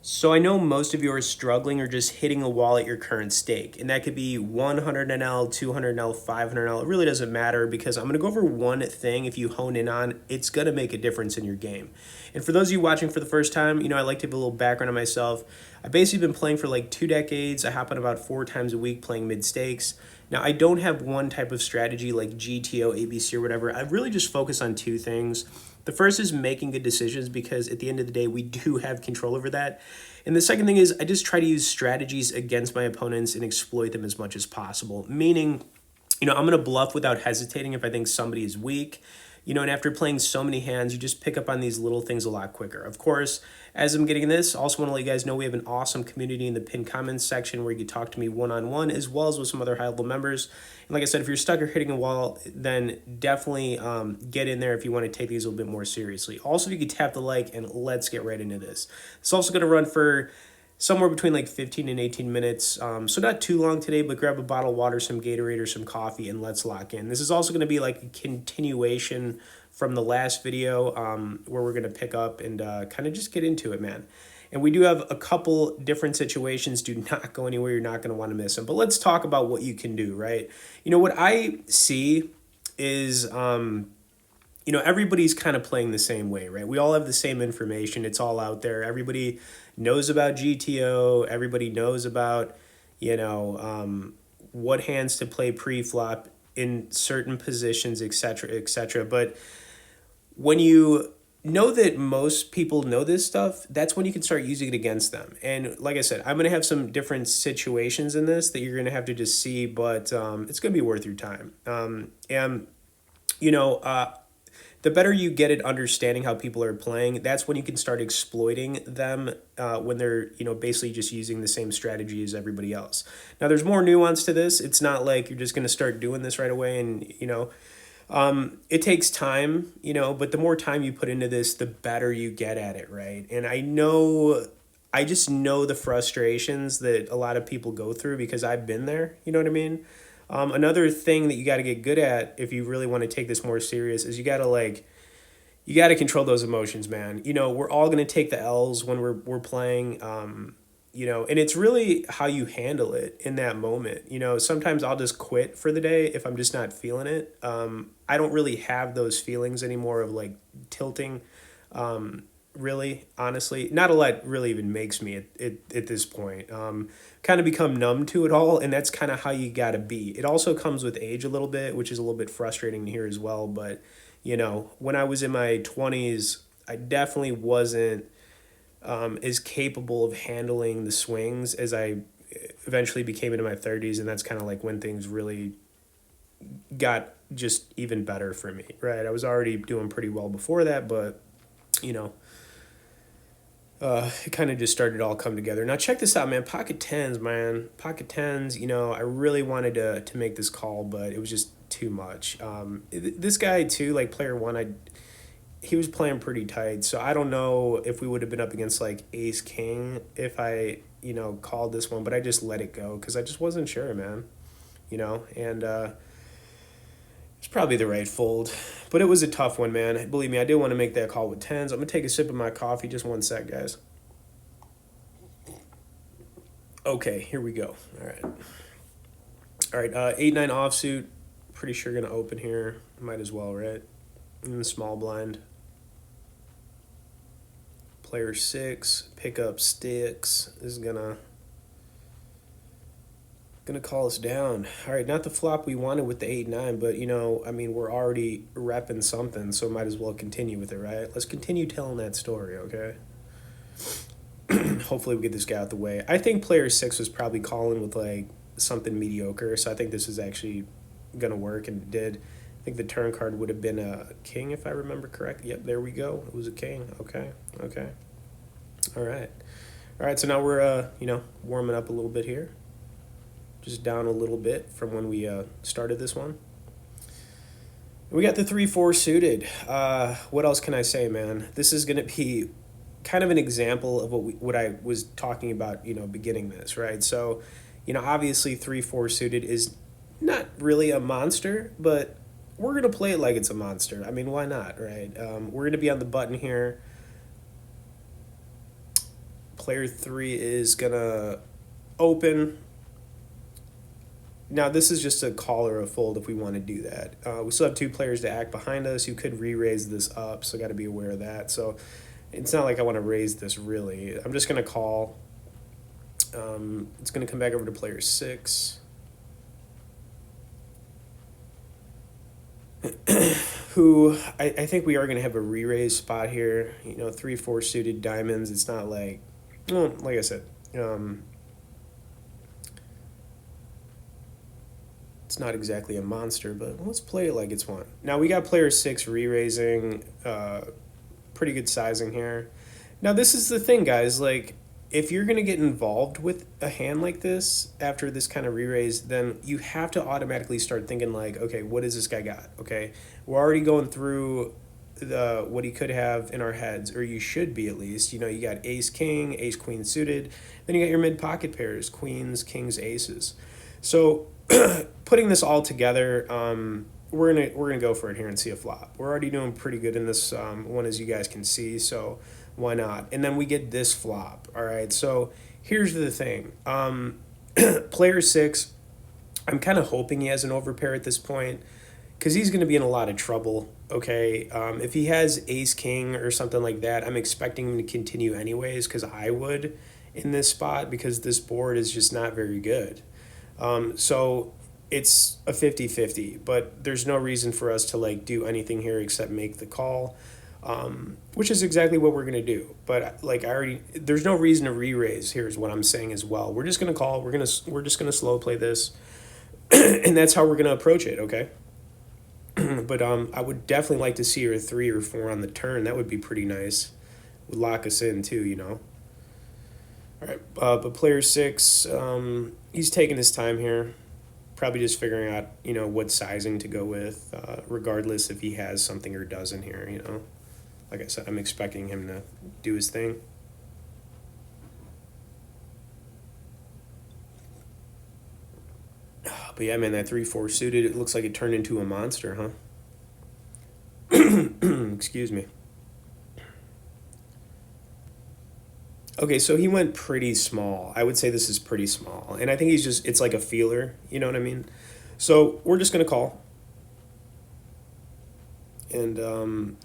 So I know most of you are struggling or just hitting a wall at your current stake, and that could be 100 NL, 200 NL, 500 NL. It really doesn't matter because I'm going to go over one thing. If you hone in on, it's going to make a difference in your game. And for those of you watching for the first time, I like to give a little background on myself. I've basically been playing for like 2 decades. I hop on about 4 times a week playing mid stakes. Now, I don't have one type of strategy like GTO, ABC, or whatever. I really just focus on two things. The first is making good decisions because at the end of the day, we do have control over that. And the second thing is I just try to use strategies against my opponents and exploit them as much as possible. Meaning, I'm going to bluff without hesitating if I think somebody is weak. And after playing so many hands, you just pick up on these little things a lot quicker. Of course, as I'm getting this, I also want to let you guys know we have an awesome community in the pinned comments section where you can talk to me one-on-one as well as with some other high-level members. And like I said, if you're stuck or hitting a wall, then definitely get in there if you want to take these a little bit more seriously. Also, if you could tap the like and let's get right into this. It's also going to run for somewhere between like 15 and 18 minutes. So not too long today, but grab a bottle of water, some Gatorade, or some coffee, and let's lock in. This is also going to be like a continuation from the last video where we're going to pick up and kind of just get into it, man. And we do have a couple different situations. Do not go anywhere. You're not going to want to miss them. But let's talk about what you can do, right? What I see is everybody's kind of playing the same way, right? We all have the same information. It's all out there. Everybody knows about GTO. Everybody knows about, what hands to play pre-flop in certain positions, etc., etc. But when you know that most people know this stuff, that's when you can start using it against them. And like I said, I'm going to have some different situations in this that you're going to have to just see, but it's going to be worth your time. And, the better you get at understanding how people are playing, that's when you can start exploiting them when they're, basically just using the same strategy as everybody else. Now, there's more nuance to this. It's not like you're just going to start doing this right away and, it takes time, but the more time you put into this, the better you get at it, right? And I just know the frustrations that a lot of people go through because I've been there, you know what I mean? Another thing that you got to get good at if you really want to take this more serious is you got to control those emotions, man. We're all going to take the L's when we're playing, and it's really how you handle it in that moment. Sometimes I'll just quit for the day if I'm just not feeling it. I don't really have those feelings anymore of like tilting. Really, honestly, not a lot really even makes me at this point. Kind of become numb to it all, and that's kind of how you got to be. It also comes with age a little bit, which is a little bit frustrating to hear as well. But, when I was in my 20s, I definitely wasn't as capable of handling the swings as I eventually became into my 30s, and that's kind of like when things really got just even better for me, right? I was already doing pretty well before that, but, it kind of just started to all come together. Now check this out, man. Pocket tens, man. Pocket tens. I really wanted to make this call, but it was just too much. This guy too, like player one, he was playing pretty tight. So I don't know if we would have been up against like ace king if I called this one, but I just let it go because I just wasn't sure, man. And it's probably the right fold. But it was a tough one, man. Believe me, I did want to make that call with tens. I'm going to take a sip of my coffee. Just one sec, guys. Okay, here we go. All right. All right, 8-9 offsuit. Pretty sure going to open here. Might as well, right? In the small blind. Player 6. Pick up sticks. This is going to call us down. All right, not the flop we wanted with the 8-9, but we're already repping something, so might as well continue with it, right? Let's continue telling that story, okay? Hopefully we get this guy out the way. I think player 6 was probably calling with like something mediocre, so I think this is actually gonna work, and it did. I think the turn card would have been a king if I remember correct. Yep, there we go. It was a king. Okay. All right, so now we're warming up a little bit here. Just down a little bit from when we started this one. We got the 3-4 suited. What else can I say, man? This is going to be kind of an example of what I was talking about, beginning this, right? So, obviously 3-4 suited is not really a monster, but we're going to play it like it's a monster. I mean, why not, right? We're going to be on the button here. Player 3 is gonna open. Now this is just a call or a fold if we want to do that. We still have two players to act behind us. You could re-raise this up, so got to be aware of that. So it's not like I want to raise this really. I'm just gonna call. It's gonna come back over to player 6. Who I think we are going to have a re-raise spot here. 3-4 suited diamonds. It's not like, well, like I said, it's not exactly a monster, but let's play it like it's one. Now we got player 6 re-raising, pretty good sizing here. Now this is the thing, guys, like, if you're going to get involved with a hand like this after this kind of re-raise, then you have to automatically start thinking like, okay, what does this guy got? Okay, we're already going through what he could have in our heads, or you should be at least. You got ace king, ace queen suited, then you got your mid pocket pairs, queens, kings, aces. So putting this all together, we're gonna go for it here and see a flop. We're already doing pretty good in this one, as you guys can see, so why not? And then we get this flop. All right, so here's the thing. Player 6, I'm kind of hoping he has an overpair at this point, because he's going to be in a lot of trouble, okay? If he has ace king or something like that, I'm expecting him to continue anyways, because I would in this spot, because this board is just not very good. So it's a 50-50, but there's no reason for us to like do anything here except make the call. Which is exactly what we're going to do. But like there's no reason to re-raise here is what I'm saying as well. We're just going to call, we're just going to slow play this, and that's how we're going to approach it, okay? But I would definitely like to see a 3 or 4 on the turn. That would be pretty nice. Would lock us in too, All right, but player 6, he's taking his time here. Probably just figuring out, what sizing to go with, regardless if he has something or doesn't here, Like I said, I'm expecting him to do his thing. But yeah, man, that 3-4 suited, it looks like it turned into a monster, huh? Excuse me. Okay, so he went pretty small. I would say this is pretty small. And I think it's like a feeler, you know what I mean? So we're just going to call. And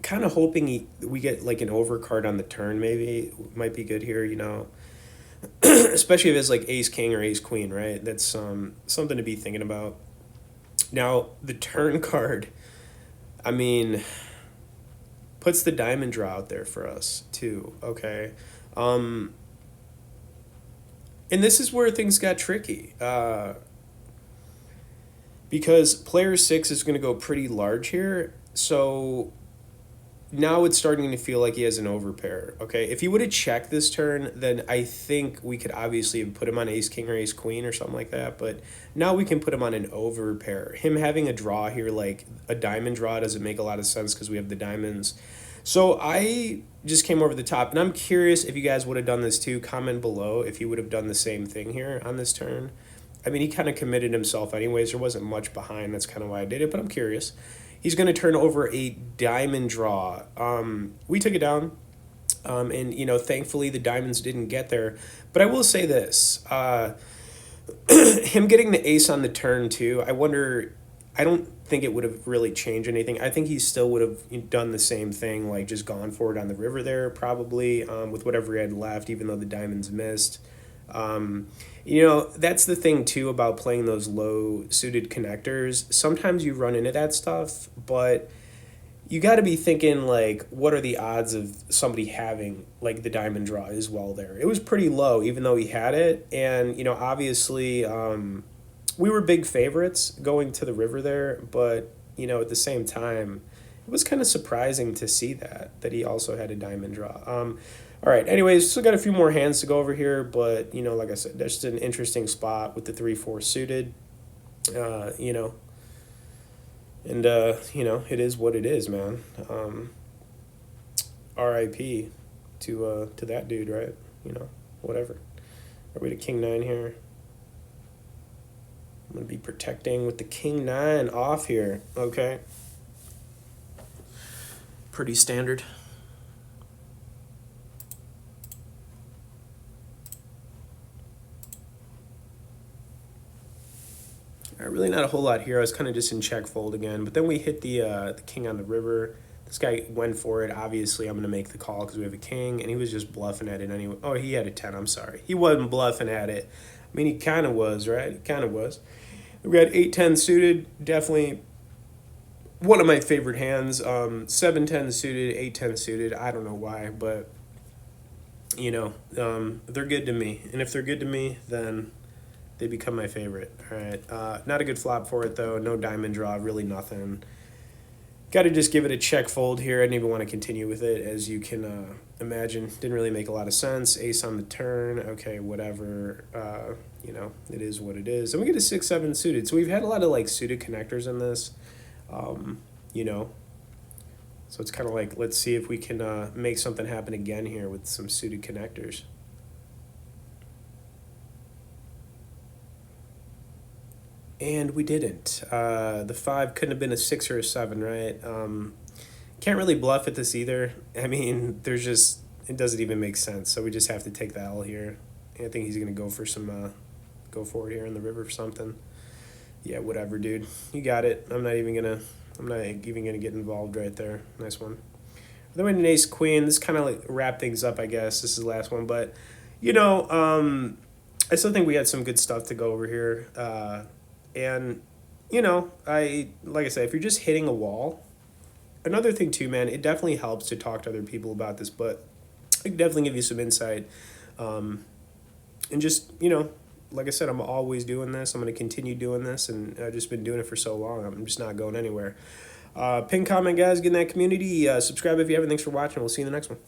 kind of hoping we get like an overcard on the turn, maybe. Might be good here, Especially if it's like ace king or ace queen, right? That's something to be thinking about. Now, the turn card, I mean, puts the diamond draw out there for us too, okay? And this is where things got tricky, because player 6 is going to go pretty large here. So now it's starting to feel like he has an overpair, okay? If he would have checked this turn, then I think we could obviously have put him on ace king or ace queen or something like that, but now we can put him on an overpair. Him having a draw here, like a diamond draw, doesn't make a lot of sense because we have the diamonds. So I just came over the top, and I'm curious if you guys would have done this too. Comment below if you would have done the same thing here on this turn. I mean, he kind of committed himself anyways. There wasn't much behind. That's kind of why I did it, but I'm curious. He's going to turn over a diamond draw. We took it down, and, thankfully the diamonds didn't get there. But I will say this. Him getting the ace on the turn, too, I don't think it would have really changed anything. I think he still would have done the same thing, like just gone for it on the river there, probably, with whatever he had left, even though the diamonds missed. That's the thing too about playing those low suited connectors. Sometimes you run into that stuff, but you got to be thinking like, what are the odds of somebody having like the diamond draw as well there? It was pretty low, even though he had it. And, obviously, we were big favorites going to the river there, but, at the same time, it was kind of surprising to see that he also had a diamond draw. All right, anyways, still got a few more hands to go over here, but, like I said, that's just an interesting spot with the 3-4 suited, and, it is what it is, man. RIP to that dude, right? Whatever. Are we to king 9 here? I'm going to be protecting with the king 9 off here, okay? Pretty standard. Really not a whole lot here. I was kind of just in check fold again. But then we hit the king on the river. This guy went for it. Obviously, I'm going to make the call because we have a king. And he was just bluffing at it anyway. Oh, he had a 10. I'm sorry. He wasn't bluffing at it. I mean, he kind of was, right? He kind of was. We got 8-10 suited. Definitely one of my favorite hands. 7-10 suited, 8-10 suited. I don't know why, but, you know, they're good to me. And if they're good to me, then they become my favorite. All right. Not a good flop for it, though. No diamond draw, really nothing. Got to just give it a check fold here. I didn't even want to continue with it, as you can imagine. Didn't really make a lot of sense. Ace on the turn. Okay, whatever. You know, it is what it is. And we get a 6-7 suited. So we've had a lot of, like, suited connectors in this, you know. So it's kind of like, let's see if we can make something happen again here with some suited connectors. And we didn't. The 5 couldn't have been a 6 or a 7, right? Can't really bluff at this either. I mean, there's just, it doesn't even make sense. So we just have to take the L here. I think he's going to go for some, go for it here in the river or something. Yeah, whatever, dude. You got it. I'm not even going to get involved right there. Nice one. Then we had an ace queen. This kind of like wrap things up, I guess. This is the last one. But, you know, I still think we had some good stuff to go over here. And, you know, like I said, if you're just hitting a wall, another thing too, man, it definitely helps to talk to other people about this, but it can definitely give you some insight. And just, you know, like I said, I'm always doing this. I'm going to continue doing this, and I've just been doing it for so long. I'm just not going anywhere. Pin, comment, guys, get in that community. Subscribe if you haven't. Thanks for watching. We'll see you in the next one.